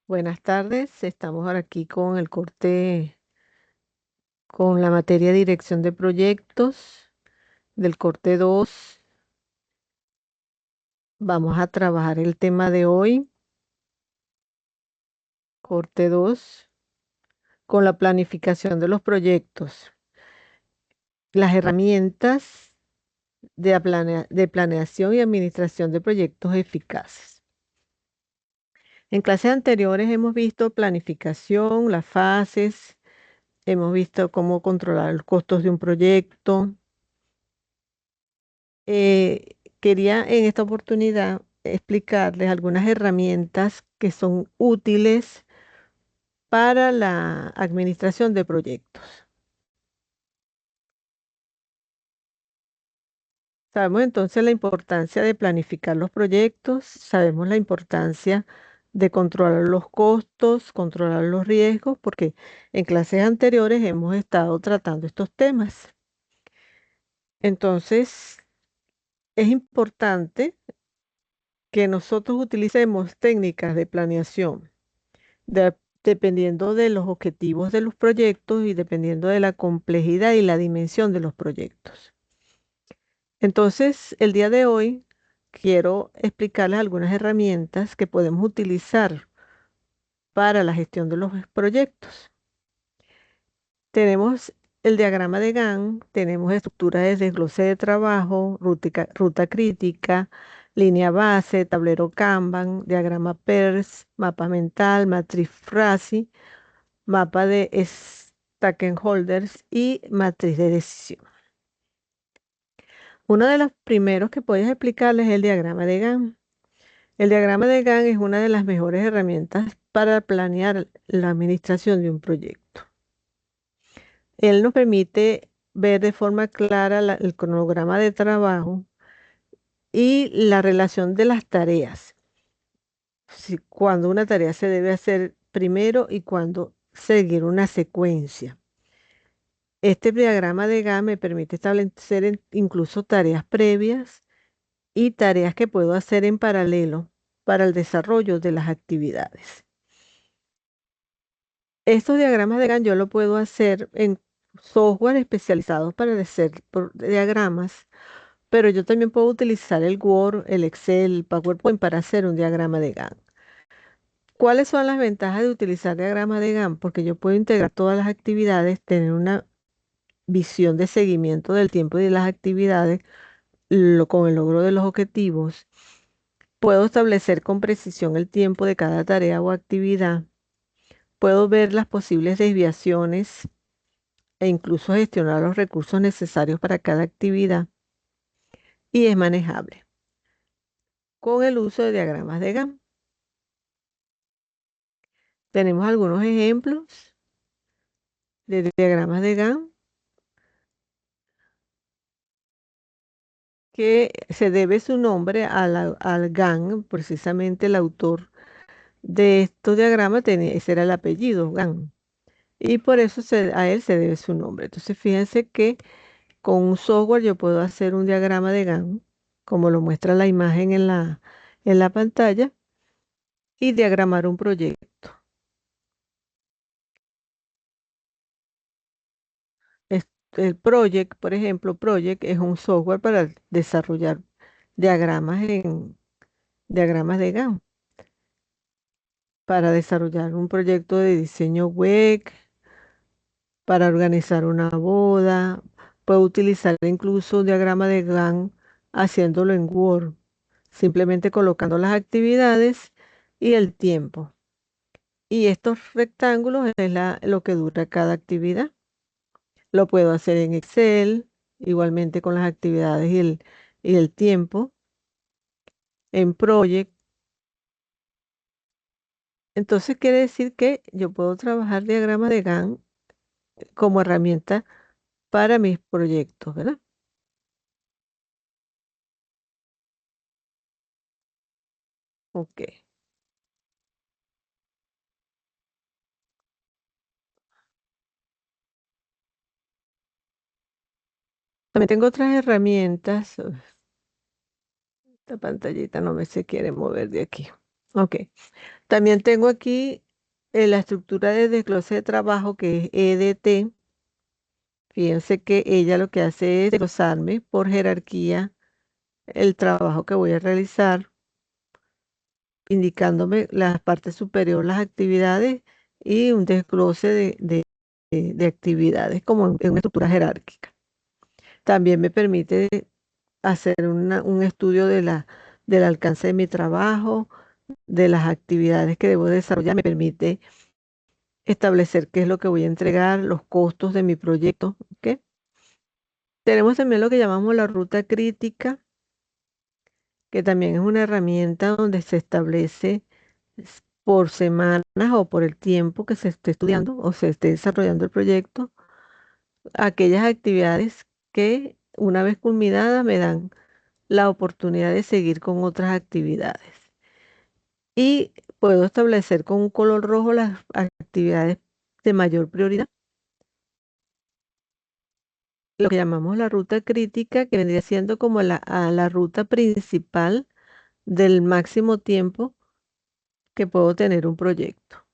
Buenas tardes, estamos ahora aquí con el corte, con la materia de dirección de proyectos del corte 2. Vamos a trabajar el tema de hoy, corte 2, con la planificación de los proyectos, las herramientas de planeación y administración de proyectos eficaces. En clases anteriores hemos visto planificación, las fases, hemos visto cómo controlar los costos de un proyecto. Quería en esta oportunidad explicarles algunas herramientas que son útiles para la administración de proyectos. Sabemos entonces la importancia de planificar los proyectos, sabemos la importancia de controlar los costos, controlar los riesgos, porque en clases anteriores hemos estado tratando estos temas. Entonces, es importante que nosotros utilicemos técnicas de planeación dependiendo de los objetivos de los proyectos y dependiendo de la complejidad y la dimensión de los proyectos. Entonces, el día de hoy quiero explicarles algunas herramientas que podemos utilizar para la gestión de los proyectos. Tenemos el diagrama de Gantt, tenemos estructura de desglose de trabajo, ruta crítica, línea base, tablero Kanban, diagrama PERS, mapa mental, matriz FRASI, mapa de stakeholders y matriz de decisión. Uno de los primeros que puedes explicarles es el diagrama de Gantt. El diagrama de Gantt es una de las mejores herramientas para planear la administración de un proyecto. Él nos permite ver de forma clara el cronograma de trabajo y la relación de las tareas. Cuando una tarea se debe hacer primero y cuando seguir una secuencia. Este diagrama de Gantt me permite establecer incluso tareas previas y tareas que puedo hacer en paralelo para el desarrollo de las actividades. Estos diagramas de Gantt yo lo puedo hacer en software especializados para hacer diagramas, pero yo también puedo utilizar el Word, el Excel, el PowerPoint para hacer un diagrama de Gantt. ¿Cuáles son las ventajas de utilizar diagramas de Gantt? Porque yo puedo integrar todas las actividades, tener una visión de seguimiento del tiempo y de las actividades con el logro de los objetivos. Puedo establecer con precisión el tiempo de cada tarea o actividad. Puedo ver las posibles desviaciones e incluso gestionar los recursos necesarios para cada actividad. Y es manejable con el uso de diagramas de Gantt. Tenemos algunos ejemplos de diagramas de Gantt que se debe su nombre al Gantt, precisamente el autor de estos diagramas, ese era el apellido, Gantt. Y por eso a él se debe su nombre. Entonces, fíjense que con un software yo puedo hacer un diagrama de Gantt, como lo muestra la imagen en la pantalla, y diagramar un proyecto. El Project, por ejemplo, Project es un software para desarrollar diagramas de Gantt, para desarrollar un proyecto de diseño web, para organizar una boda. Puedo utilizar incluso un diagrama de Gantt haciéndolo en Word, simplemente colocando las actividades y el tiempo. Y estos rectángulos es lo que dura cada actividad. Lo puedo hacer en Excel, igualmente con las actividades y el tiempo, en Project. Entonces quiere decir que yo puedo trabajar diagramas de Gantt como herramienta para mis proyectos, ¿verdad? Ok. También tengo otras herramientas. Esta pantallita no me se quiere mover de aquí. Ok. También tengo aquí la estructura de desglose de trabajo que es EDT. Fíjense que ella lo que hace es desglosarme por jerarquía el trabajo que voy a realizar, indicándome la parte superior, las actividades y un desglose de actividades como en una estructura jerárquica. También me permite hacer un estudio del alcance de mi trabajo, de las actividades que debo desarrollar. Me permite establecer qué es lo que voy a entregar, los costos de mi proyecto. ¿Ok? Tenemos también lo que llamamos la ruta crítica, que también es una herramienta donde se establece por semanas o por el tiempo que se esté estudiando o se esté desarrollando el proyecto, aquellas actividades que una vez culminadas me dan la oportunidad de seguir con otras actividades. Y puedo establecer con un color rojo las actividades de mayor prioridad, lo que llamamos la ruta crítica, que vendría siendo como la ruta principal del máximo tiempo que puedo tener un proyecto.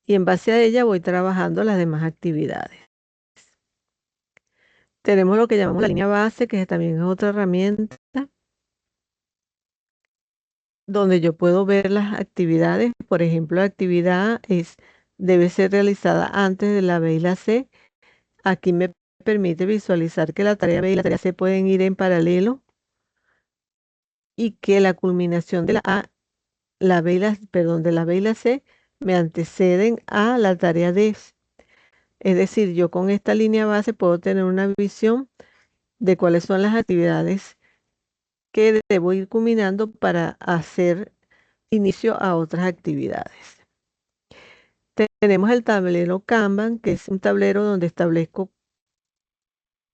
Y en base a ella voy trabajando las demás actividades. Tenemos lo que llamamos la línea base, que también es otra herramienta donde yo puedo ver las actividades. Por ejemplo, la actividad debe ser realizada antes de la B y la C. Aquí me permite visualizar que la tarea B y la tarea C pueden ir en paralelo y que la culminación de la A, la B y la, perdón, de la B y la C me anteceden a la tarea D. Es decir, yo con esta línea base puedo tener una visión de cuáles son las actividades que debo ir culminando para hacer inicio a otras actividades. Tenemos el tablero Kanban, que es un tablero donde establezco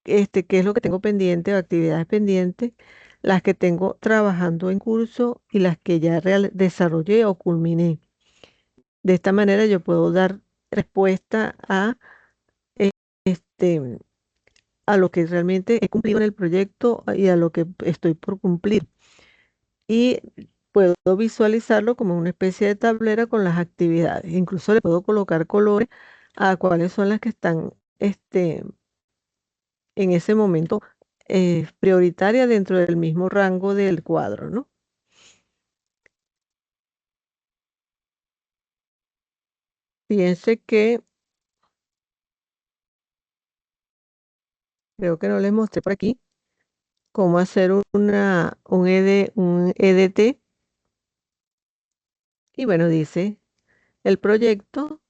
qué es lo que tengo pendiente o actividades pendientes, las que tengo trabajando en curso y las que ya desarrollé o culminé. De esta manera yo puedo dar respuesta eh, este, a lo que realmente he cumplido en el proyecto y a lo que estoy por cumplir. Y puedo visualizarlo como una especie de tablera con las actividades. Incluso le puedo colocar colores a cuáles son las que están en ese momento prioritarias dentro del mismo rango del cuadro, ¿no? Fíjense que creo que no les mostré por aquí cómo hacer un EDT. Y bueno, dice el proyecto,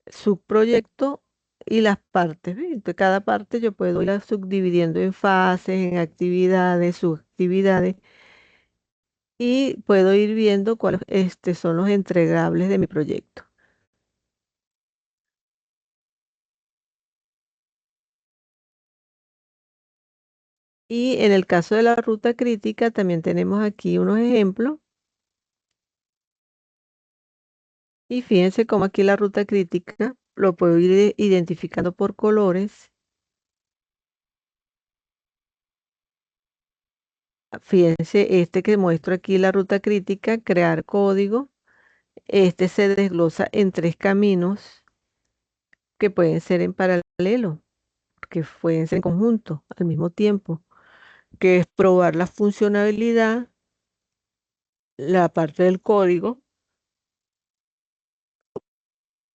subproyecto y las partes. ¿Ve? Entonces, cada parte yo puedo ir subdividiendo en fases, en actividades, subactividades, y puedo ir viendo cuáles son los entregables de mi proyecto. Y en el caso de la ruta crítica, también tenemos aquí unos ejemplos. Y fíjense cómo aquí la ruta crítica lo puedo ir identificando por colores. Fíjense, este que muestro aquí, la ruta crítica, crear código. Este se desglosa en tres caminos que pueden ser en paralelo, que pueden ser en conjunto al mismo tiempo, que es probar la funcionalidad, la parte del código,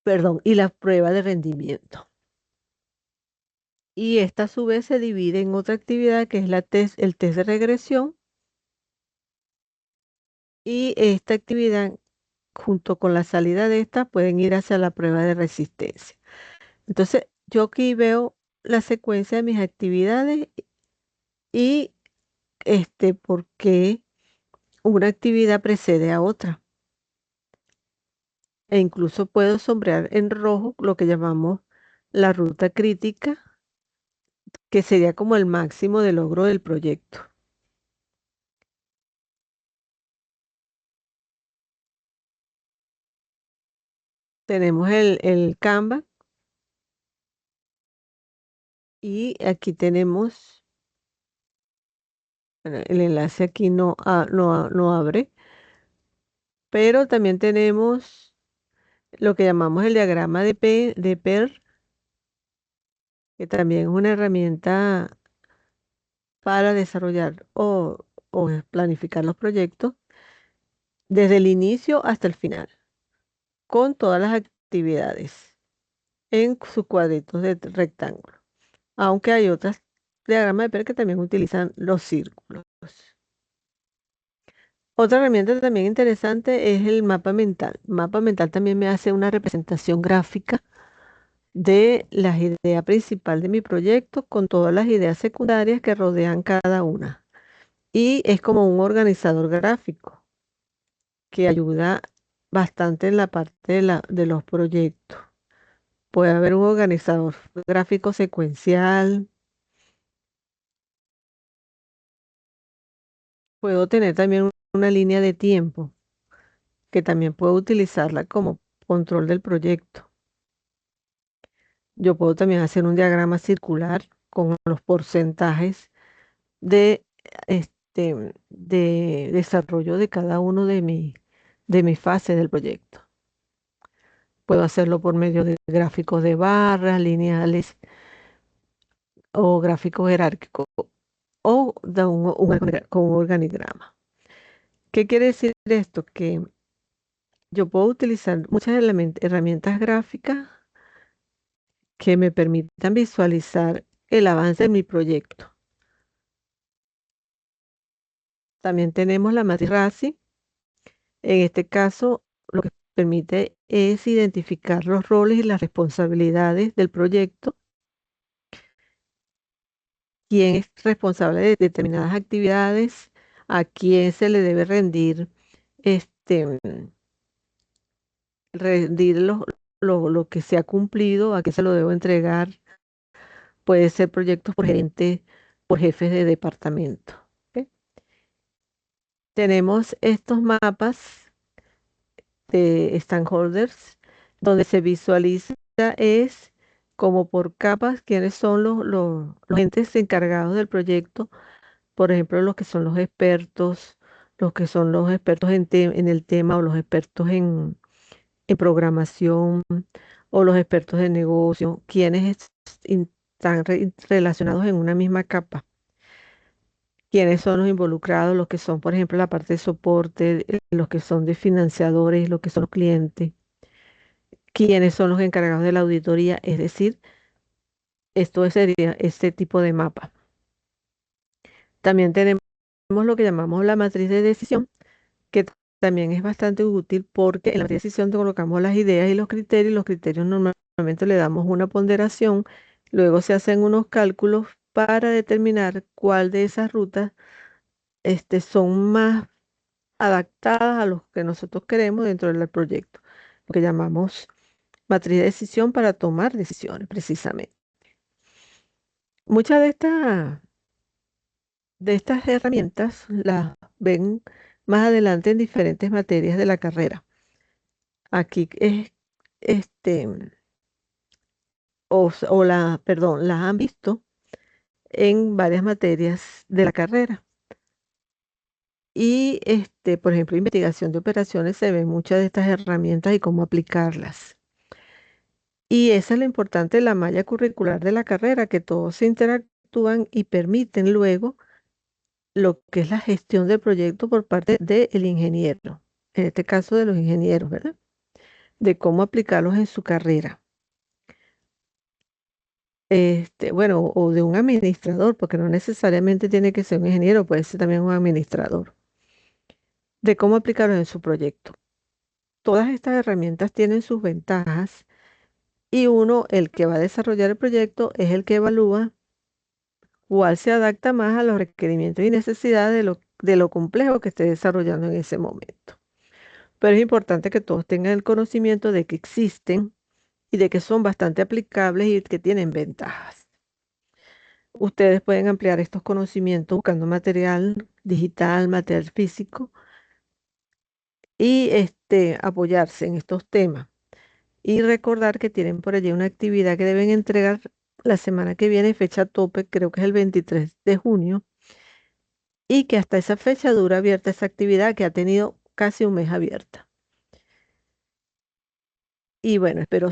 perdón, y la prueba de rendimiento. Y esta a su vez se divide en otra actividad que es el test de regresión. Y esta actividad, junto con la salida de esta, pueden ir hacia la prueba de resistencia. Entonces, yo aquí veo la secuencia de mis actividades y por qué una actividad precede a otra. E incluso puedo sombrear en rojo lo que llamamos la ruta crítica, que sería como el máximo de logro del proyecto. Tenemos el Canva y aquí tenemos, bueno, el enlace aquí no abre, Pero también tenemos lo que llamamos el diagrama de PER, que también es una herramienta para desarrollar o planificar los proyectos desde el inicio hasta el final, con todas las actividades en sus cuadritos de rectángulo. Aunque hay otras diagramas de PER que también utilizan los círculos. Otra herramienta también interesante es el mapa mental. Mapa mental también me hace una representación gráfica de la idea principal de mi proyecto con todas las ideas secundarias que rodean cada una. Y es como un organizador gráfico que ayuda bastante en la parte de los proyectos. Puede haber un organizador gráfico secuencial. Puedo tener también una línea de tiempo que también puedo utilizarla como control del proyecto. Yo puedo también hacer un diagrama circular con los porcentajes de, de desarrollo de cada uno de mis fases del proyecto. Puedo hacerlo por medio de gráficos de barras, lineales o gráficos jerárquicos o con un organigrama. ¿Qué quiere decir esto? Que yo puedo utilizar muchas herramientas gráficas que me permitan visualizar el avance de mi proyecto. También tenemos la matriz RACI. En este caso, lo que permite es identificar los roles y las responsabilidades del proyecto, quién es responsable de determinadas actividades, a quién se le debe este, rendir lo que se ha cumplido, a quién se lo debo entregar. Puede ser proyectos por gerente, por jefes de departamento. ¿Ok? Tenemos estos mapas de stakeholders, donde se visualiza es como por capas quiénes son los entes encargados del proyecto, por ejemplo, los que son los expertos, los que son los expertos en el tema o los expertos en programación o los expertos de negocio, quienes están relacionados en una misma capa. Quiénes son los involucrados, los que son, por ejemplo, la parte de soporte, los que son de financiadores, los que son los clientes, quiénes son los encargados de la auditoría, es decir, esto sería este tipo de mapa. También tenemos lo que llamamos la matriz de decisión, que también es bastante útil porque en la matriz de decisión colocamos las ideas y los criterios. Los criterios normalmente le damos una ponderación, luego se hacen unos cálculos para determinar cuál de esas rutas son más adaptadas a lo que nosotros queremos dentro del proyecto, lo que llamamos matriz de decisión para tomar decisiones, precisamente. Muchas de estas herramientas las ven más adelante en diferentes materias de la carrera. Aquí es, este, perdón, las han visto en varias materias de la carrera. Y, por ejemplo, investigación de operaciones, se ven muchas de estas herramientas y cómo aplicarlas. Y esa es lo importante de la malla curricular de la carrera, que todos se interactúan y permiten luego lo que es la gestión del proyecto por parte del ingeniero, en este caso de los ingenieros, ¿verdad? De cómo aplicarlos en su carrera. Bueno, o de un administrador, porque no necesariamente tiene que ser un ingeniero, puede ser también un administrador, de cómo aplicarlos en su proyecto. Todas estas herramientas tienen sus ventajas y uno, el que va a desarrollar el proyecto, es el que evalúa cuál se adapta más a los requerimientos y necesidades de lo complejo que esté desarrollando en ese momento. Pero es importante que todos tengan el conocimiento de que existen y de que son bastante aplicables y que tienen ventajas. Ustedes pueden ampliar estos conocimientos buscando material digital, material físico y apoyarse en estos temas. Y recordar que tienen por allí una actividad que deben entregar la semana que viene, fecha tope, creo que es el 23 de junio, y que hasta esa fecha dura abierta esa actividad que ha tenido casi un mes abierta. Y bueno, espero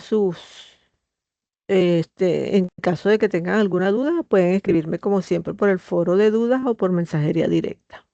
en caso de que tengan alguna duda, pueden escribirme como siempre por el foro de dudas o por mensajería directa.